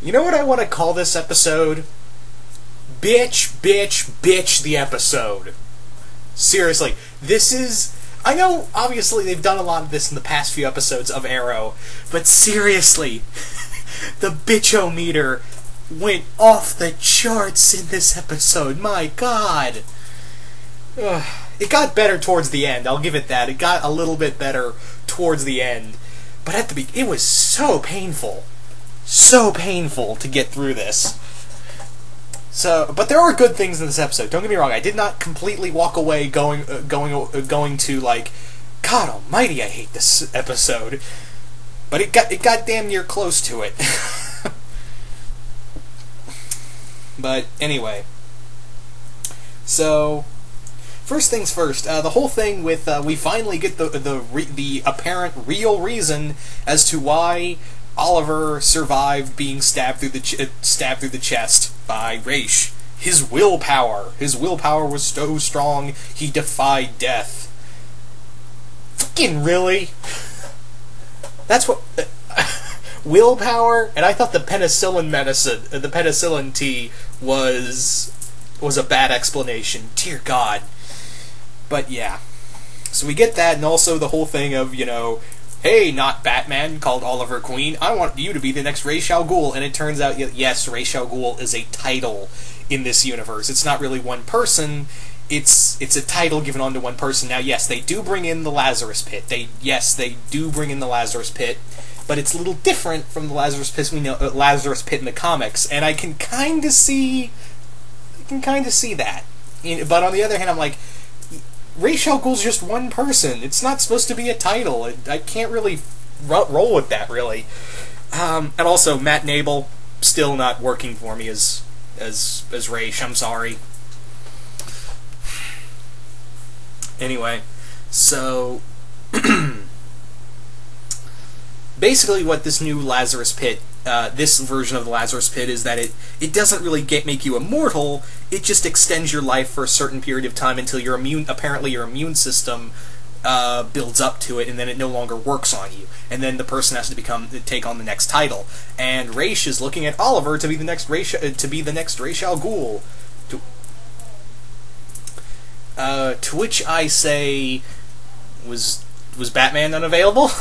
You know what I want to call this episode? Bitch, bitch, bitch the episode. Seriously, this is... I know, obviously, they've done a lot of this in the past few episodes of Arrow, but seriously, the bitch-o-meter went off the charts in this episode. My God. Ugh. It got better towards the end, I'll give it that. It got a little bit better towards the end. But at the beginning, it was so painful. So painful to get through this. But there are good things in this episode. Don't get me wrong. I did not completely walk away going to like, God Almighty, I hate this episode. But it got damn near close to it. But anyway, so first things first. The whole thing with we finally get the apparent real reason as to why Oliver survived being stabbed through the chest by Raish. His willpower was so strong he defied death. Fucking really? That's what willpower? And I thought the penicillin tea was a bad explanation. Dear God. But yeah. So we get that, and also the whole thing of, hey, not Batman, called Oliver Queen, I want you to be the next Ra's al Ghul. And it turns out, yes, Ra's al Ghul is a title in this universe. It's not really one person, it's a title given onto one person. Now, yes, they do bring in the Lazarus Pit. They do bring in the Lazarus Pit, but it's a little different from the Lazarus Pit we know, Lazarus Pit in the comics, and I can kind of see that. But on the other hand, I'm like, Ra's al Ghul's just one person. It's not supposed to be a title. I can't really roll with that, really. And also, Matt Nable still not working for me as Ra's. I'm sorry. Anyway, so basically, what this new Lazarus Pit, this version of the Lazarus Pit, is that it doesn't really make you immortal. It just extends your life for a certain period of time until your immune system builds up to it, and then it no longer works on you. And then the person has to take on the next title. And Raish is looking at Oliver to be the next Ra's al Ghul. To which I say, was Batman unavailable?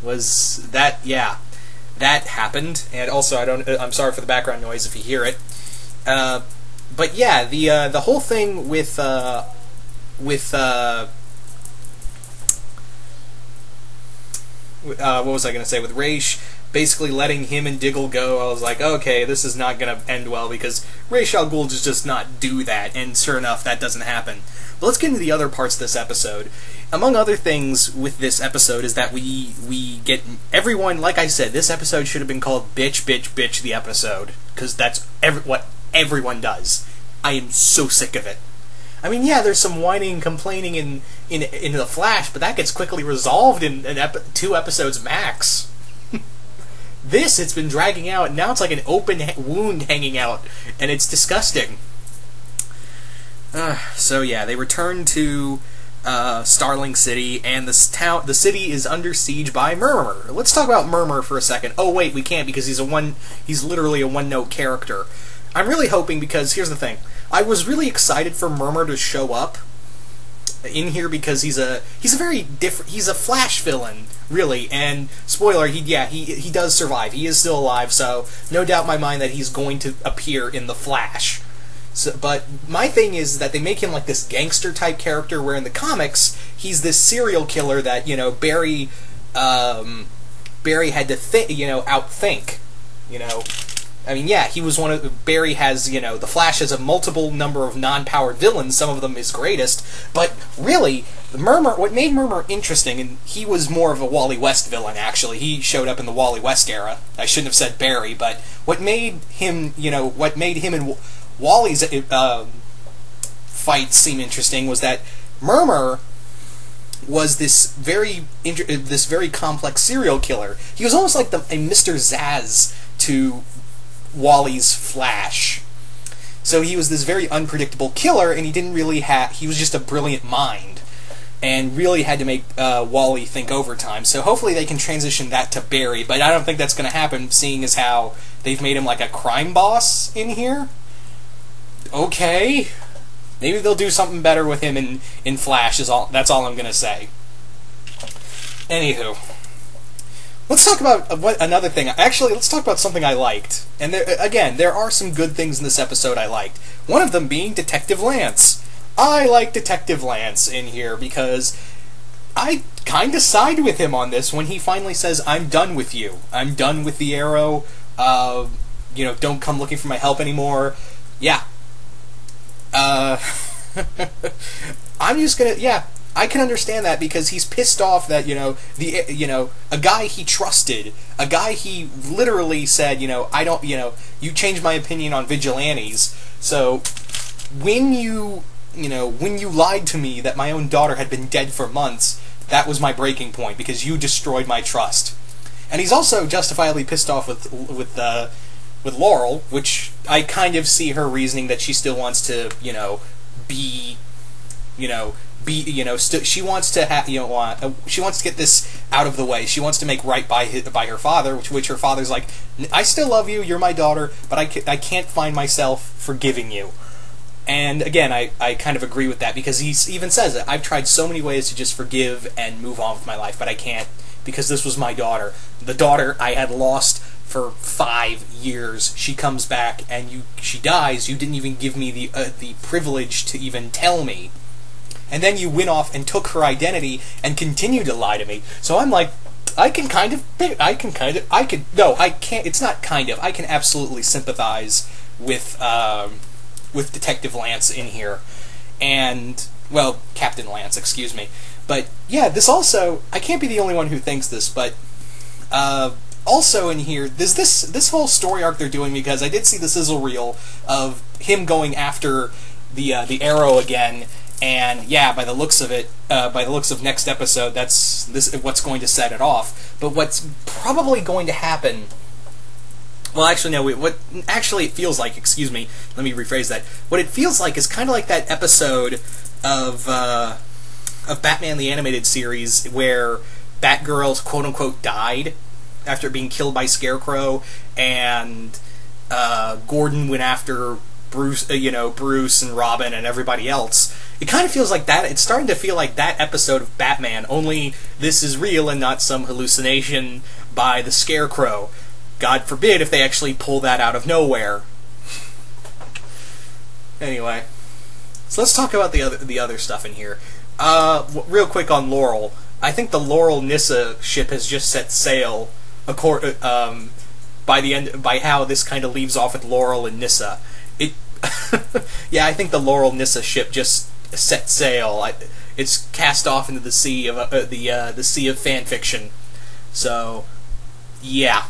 Was that, yeah, that happened. And also, I'm sorry for the background noise if you hear it. But yeah, the whole thing with what was I going to say, with Raish basically letting him and Diggle go, I was like, okay, this is not going to end well, because Ra's al Ghul just not do that, and sure enough, that doesn't happen. But let's get into the other parts of this episode. Among other things with this episode is that we get everyone, like I said, this episode should have been called Bitch, Bitch, Bitch the episode, because that's what everyone does. I am so sick of it. I mean, yeah, there's some whining and complaining in The Flash, but that gets quickly resolved in 2 episodes max. It's been dragging out, and now it's like an open wound hanging out, and it's disgusting. So yeah, they return to Starling City, and the city is under siege by Murmur. Let's talk about Murmur for a second. Oh wait, we can't, because he's literally a one-note character. I'm really hoping, because here's the thing. I was really excited for Murmur to show up in here, because he's a very different, he's a Flash villain, really, and spoiler, he does survive. He is still alive, so no doubt in my mind that he's going to appear in The Flash. So, but my thing is that they make him like this gangster type character, where in the comics he's this serial killer that Barry had to outthink. I mean, yeah, he was Barry has, the Flash has a multiple number of non-powered villains, some of them his greatest, but really, what made Murmur interesting, and he was more of a Wally West villain, actually. He showed up in the Wally West era. I shouldn't have said Barry, but what made him and Wally's fight seem interesting was that Murmur was this very complex serial killer. He was almost like a Mr. Zaz to Wally's Flash. So he was this very unpredictable killer, and he was just a brilliant mind. and really had to make Wally think overtime. So hopefully they can transition that to Barry, but I don't think that's going to happen, seeing as how they've made him like a crime boss in here. Okay, maybe they'll do something better with him in Flash. That's all I'm going to say. Anywho, let's talk about another thing. Actually, let's talk about something I liked. And there are some good things in this episode I liked. One of them being Detective Lance. I like Detective Lance in here because I kind of side with him on this when he finally says, "I'm done with you. I'm done with the Arrow. Don't come looking for my help anymore." Yeah. I'm just gonna, I can understand that because he's pissed off that, a guy he trusted, a guy he literally said, I don't, you changed my opinion on vigilantes, so when you lied to me that my own daughter had been dead for months, that was my breaking point, because you destroyed my trust. And he's also justifiably pissed off with Laurel, which I kind of see her reasoning that she still wants to, she wants to she wants to get this out of the way. She wants to make right by her father, which her father's like, "I still love you, you're my daughter, but I can't find myself forgiving you." And again, I kind of agree with that, because he even says it. I've tried so many ways to just forgive and move on with my life, but I can't, because this was my daughter. The daughter I had lost for 5 years. She comes back and she dies. You didn't even give me the privilege to even tell me. And then you went off and took her identity and continued to lie to me. So I'm like, I can absolutely sympathize with Detective Lance in here. And, well, Captain Lance, excuse me. But, yeah, this also, I can't be the only one who thinks this, but, also in here, there's this whole story arc they're doing, because I did see the sizzle reel of him going after the Arrow again, and yeah, by the looks of it, by the looks of next episode, that's what's going to set it off. But what's probably going to happen, well, actually, no, what actually it feels like, excuse me, let me rephrase that. What it feels like is kind of like that episode of Batman the Animated Series where Batgirl, quote-unquote, died after being killed by Scarecrow, and Gordon went after Bruce, Bruce and Robin and everybody else. It kind of feels like that. It's starting to feel like that episode of Batman, only this is real and not some hallucination by the Scarecrow. God forbid if they actually pull that out of nowhere. Anyway, so let's talk about the other stuff in here. Real quick on Laurel. I think the Laurel Nyssa ship has just set sail. By how this kind of leaves off with Laurel and Nyssa. Yeah, I think the Laurel Nyssa ship just set sail. It's cast off into the sea of the sea of fan fiction. So, yeah.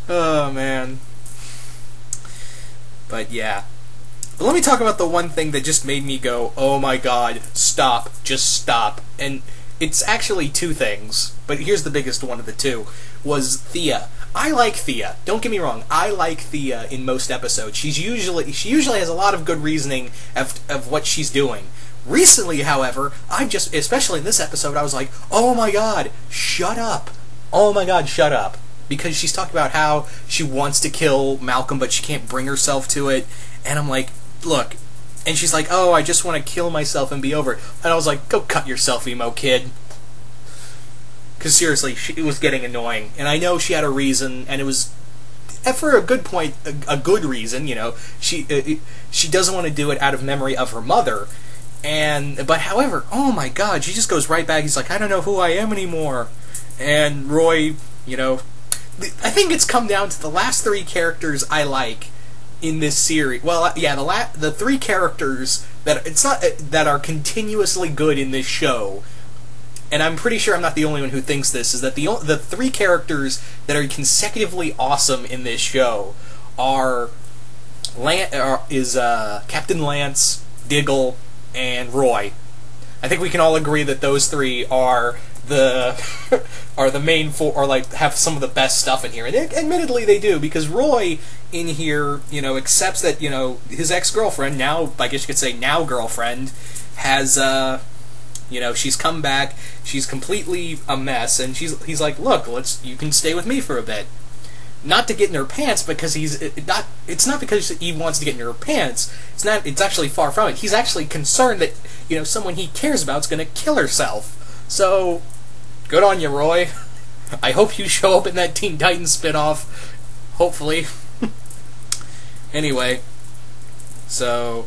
Oh man. But yeah. But let me talk about the one thing that just made me go, "Oh my god, stop, just stop." And it's actually two things, but here's the biggest one of the two, was Thea. I like Thea. Don't get me wrong. I like Thea in most episodes. She usually has a lot of good reasoning of what she's doing. Recently, however, especially in this episode, I was like, "Oh my god, shut up. Oh my god, shut up." Because she's talking about how she wants to kill Malcolm, but she can't bring herself to it. And I'm like, look. And she's like, "Oh, I just want to kill myself and be over it." And I was like, "Go cut yourself, emo kid." Because seriously, it was getting annoying. And I know she had a reason, and it was, for a good point, a good reason, she doesn't want to do it out of memory of her mother. But however, oh my god, she just goes right back. He's like, "I don't know who I am anymore." And Roy, I think it's come down to the last three characters I like in this series. Well, yeah, the three characters that are continuously good in this show, and I'm pretty sure I'm not the only one who thinks this, is that the three characters that are consecutively awesome in this show are Captain Lance, Diggle, and Roy. I think we can all agree that those three are the main four, or like have some of the best stuff in here. And admittedly they do, because Roy in here, accepts that, his ex-girlfriend, now, I guess you could say now girlfriend, has, she's come back, she's completely a mess, and he's like, look, you can stay with me for a bit. Not to get in her pants, because it's not because he wants to get in her pants, it's actually far from it. He's actually concerned that, someone he cares about is going to kill herself. So, good on you, Roy. I hope you show up in that Teen Titans spinoff. Hopefully. Anyway. So,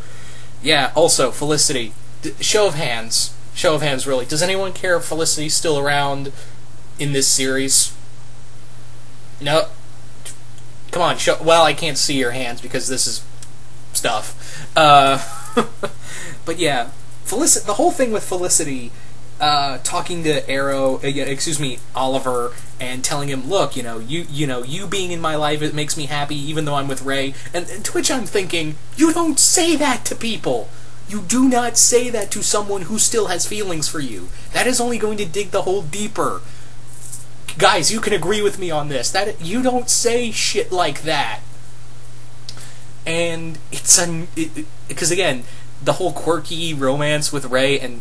yeah, also, Felicity. Show of hands. Show of hands, really. Does anyone care if Felicity's still around in this series? No? Come on, well, I can't see your hands because this is stuff. But yeah, the whole thing with Felicity, talking to Oliver, and telling him, look, you being in my life, it makes me happy, even though I'm with Ray. And to which I'm thinking, you don't say that to people. You do not say that to someone who still has feelings for you. That is only going to dig the hole deeper. Guys, you can agree with me on this. That you don't say shit like that. And it's because again, the whole quirky romance with Ray, and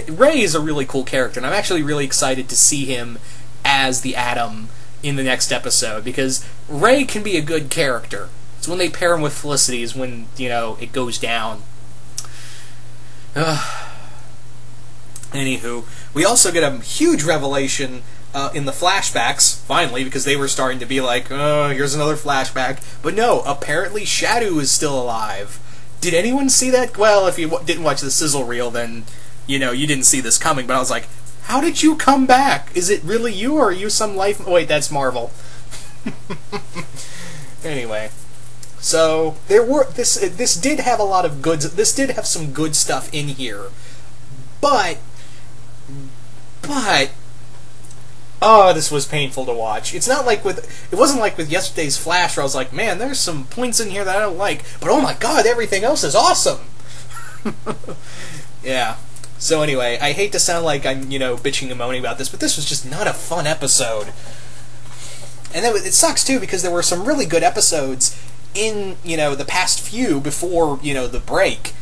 Ray is a really cool character, and I'm actually really excited to see him as the Atom in the next episode, because Ray can be a good character. It's when they pair him with Felicity is when, it goes down. Anywho, we also get a huge revelation in the flashbacks, finally, because they were starting to be like, oh, here's another flashback. But no, apparently Shadow is still alive. Did anyone see that? Well, if you didn't watch the sizzle reel, then, you didn't see this coming. But I was like, how did you come back? Is it really you, or are you some life... Oh, wait, that's Marvel. Anyway. So, this did have a lot of goods... This did have some good stuff in here. But... Oh, this was painful to watch. It wasn't like with yesterday's Flash, where I was like, man, there's some points in here that I don't like, but oh my god, everything else is awesome! Yeah. So anyway, I hate to sound like I'm, bitching and moaning about this, but this was just not a fun episode. And it sucks, too, because there were some really good episodes in, the past few before, the break.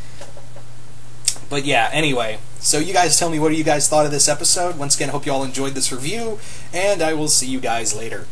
But yeah, anyway. So you guys tell me what you guys thought of this episode. Once again, I hope you all enjoyed this review, and I will see you guys later.